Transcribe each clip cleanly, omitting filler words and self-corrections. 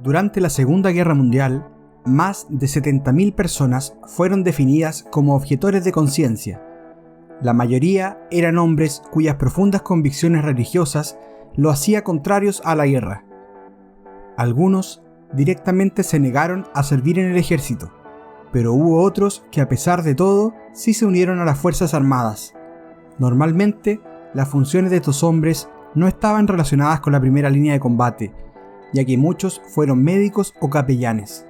Durante la Segunda Guerra Mundial, más de 70.000 personas fueron definidas como objetores de conciencia. La mayoría eran hombres cuyas profundas convicciones religiosas lo hacían contrarios a la guerra. Algunos directamente se negaron a servir en el ejército, pero hubo otros que a pesar de todo sí se unieron a las Fuerzas Armadas. Normalmente, las funciones de estos hombres no estaban relacionadas con la primera línea de combate, ya que muchos fueron médicos o capellanes.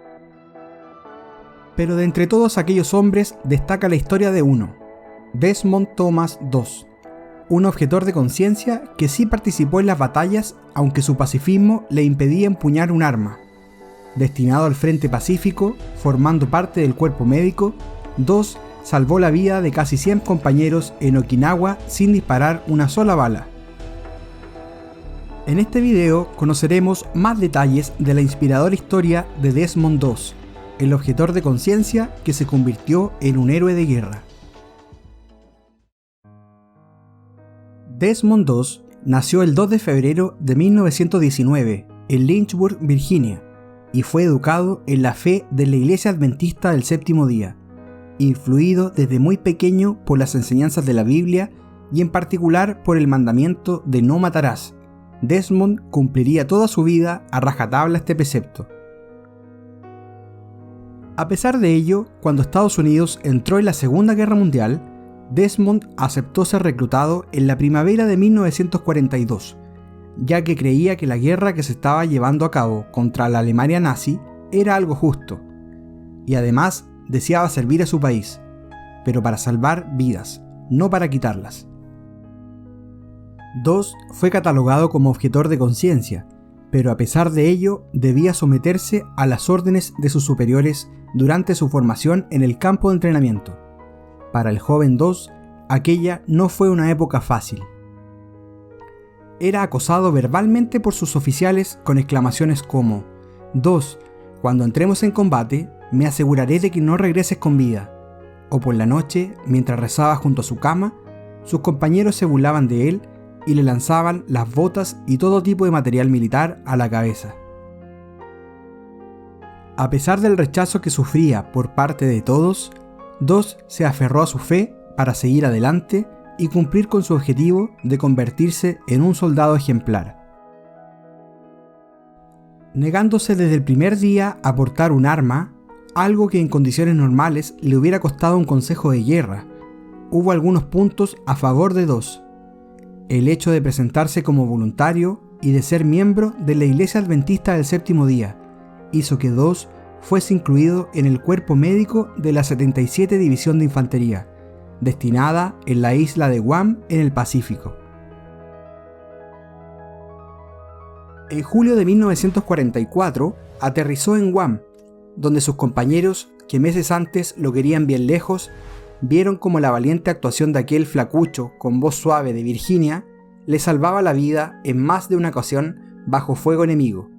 Pero de entre todos aquellos hombres destaca la historia de uno, Desmond Thomas II, un objetor de conciencia que sí participó en las batallas, aunque su pacifismo le impedía empuñar un arma. Destinado al Frente Pacífico, formando parte del cuerpo médico, Dos salvó la vida de casi 100 compañeros en Okinawa sin disparar una sola bala. En este video conoceremos más detalles de la inspiradora historia de Desmond II, el objetor de conciencia que se convirtió en un héroe de guerra. Desmond II nació el 2 de febrero de 1919 en Lynchburg, Virginia, y fue educado en la fe de la Iglesia Adventista del Séptimo Día, influido desde muy pequeño por las enseñanzas de la Biblia y en particular por el mandamiento de no matarás. Desmond cumpliría toda su vida a rajatabla este precepto. A pesar de ello, cuando Estados Unidos entró en la Segunda Guerra Mundial, Desmond aceptó ser reclutado en la primavera de 1942, ya que creía que la guerra que se estaba llevando a cabo contra la Alemania nazi era algo justo, y además deseaba servir a su país, pero para salvar vidas, no para quitarlas. Dos fue catalogado como objetor de conciencia, pero a pesar de ello debía someterse a las órdenes de sus superiores durante su formación en el campo de entrenamiento. Para el joven Dos, aquella no fue una época fácil. Era acosado verbalmente por sus oficiales con exclamaciones como: «Dos, cuando entremos en combate, me aseguraré de que no regreses con vida». O por la noche, mientras rezaba junto a su cama, sus compañeros se burlaban de él y le lanzaban las botas y todo tipo de material militar a la cabeza. A pesar del rechazo que sufría por parte de todos, Dos se aferró a su fe para seguir adelante y cumplir con su objetivo de convertirse en un soldado ejemplar. Negándose desde el primer día a portar un arma, algo que en condiciones normales le hubiera costado un consejo de guerra, hubo algunos puntos a favor de Dos. El hecho de presentarse como voluntario y de ser miembro de la Iglesia Adventista del Séptimo Día hizo que Dos fuese incluido en el cuerpo médico de la 77 División de Infantería, destinada en la isla de Guam en el Pacífico. En julio de 1944 aterrizó en Guam, donde sus compañeros, que meses antes lo querían bien lejos, vieron como la valiente actuación de aquel flacucho con voz suave de Virginia le salvaba la vida en más de una ocasión bajo fuego enemigo.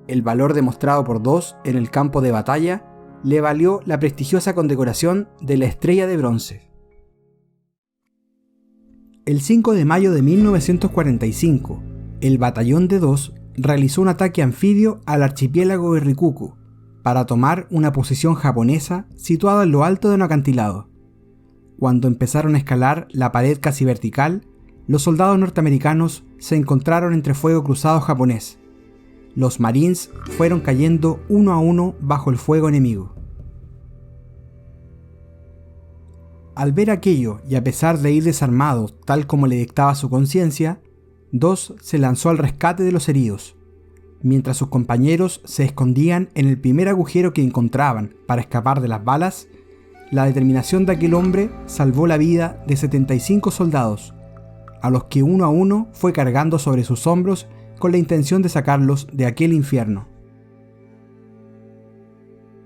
El valor demostrado por Dos en el campo de batalla le valió la prestigiosa condecoración de la Estrella de Bronce. El 5 de mayo de 1945, el batallón de Dos realizó un ataque anfibio al archipiélago de Rikuku para tomar una posición japonesa situada en lo alto de un acantilado. Cuando empezaron a escalar la pared casi vertical, los soldados norteamericanos se encontraron entre fuego cruzado japonés. Los Marines fueron cayendo uno a uno bajo el fuego enemigo. Al ver aquello y a pesar de ir desarmado tal como le dictaba su conciencia, Dos se lanzó al rescate de los heridos. Mientras sus compañeros se escondían en el primer agujero que encontraban para escapar de las balas, la determinación de aquel hombre salvó la vida de 75 soldados, a los que uno a uno fue cargando sobre sus hombros con la intención de sacarlos de aquel infierno.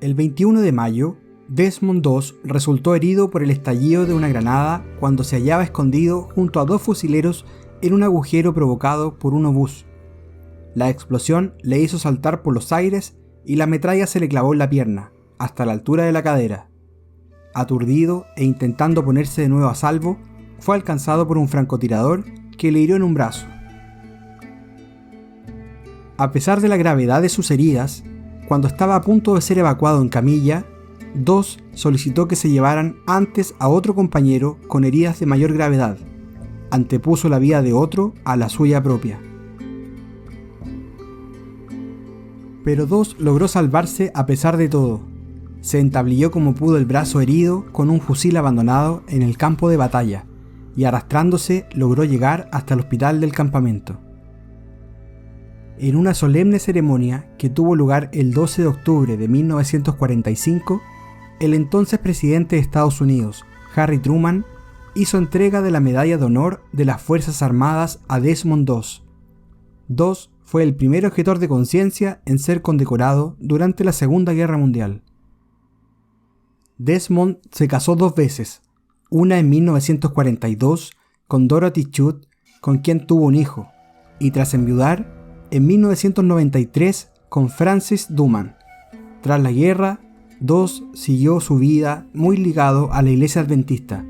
El 21 de mayo, Desmond II resultó herido por el estallido de una granada cuando se hallaba escondido junto a dos fusileros en un agujero provocado por un obús. La explosión le hizo saltar por los aires y la metralla se le clavó en la pierna, hasta la altura de la cadera. Aturdido e intentando ponerse de nuevo a salvo, fue alcanzado por un francotirador que le hirió en un brazo. A pesar de la gravedad de sus heridas, cuando estaba a punto de ser evacuado en camilla, Doss solicitó que se llevaran antes a otro compañero con heridas de mayor gravedad. Antepuso la vida de otro a la suya propia. Pero Doss logró salvarse a pesar de todo. Se entablilló como pudo el brazo herido con un fusil abandonado en el campo de batalla y arrastrándose logró llegar hasta el hospital del campamento. En una solemne ceremonia que tuvo lugar el 12 de octubre de 1945, el entonces presidente de Estados Unidos, Harry Truman, hizo entrega de la Medalla de Honor de las Fuerzas Armadas a Desmond Doss. Doss fue el primer objetor de conciencia en ser condecorado durante la Segunda Guerra Mundial. Desmond se casó 2 veces, una en 1942 con Dorothy Chute, con quien tuvo un hijo, y tras enviudar, en 1993 con Francis Duman. Tras la guerra, Doss siguió su vida muy ligado a la Iglesia Adventista,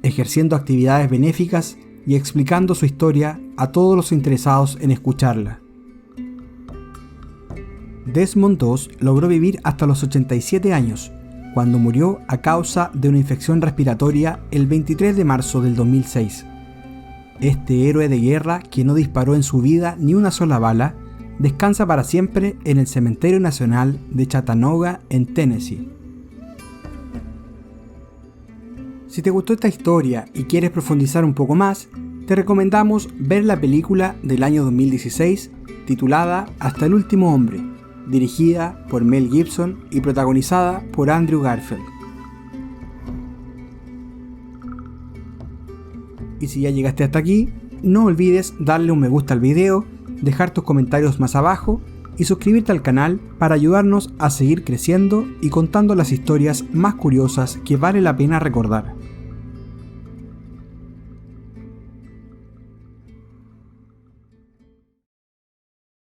ejerciendo actividades benéficas y explicando su historia a todos los interesados en escucharla. Desmond Doss logró vivir hasta los 87 años, cuando murió a causa de una infección respiratoria el 23 de marzo del 2006. Este héroe de guerra, que no disparó en su vida ni una sola bala, descansa para siempre en el Cementerio Nacional de Chattanooga, en Tennessee. Si te gustó esta historia y quieres profundizar un poco más, te recomendamos ver la película del año 2016 titulada Hasta el último hombre, dirigida por Mel Gibson y protagonizada por Andrew Garfield. Y si ya llegaste hasta aquí, no olvides darle un me gusta al video, dejar tus comentarios más abajo y suscribirte al canal para ayudarnos a seguir creciendo y contando las historias más curiosas que vale la pena recordar.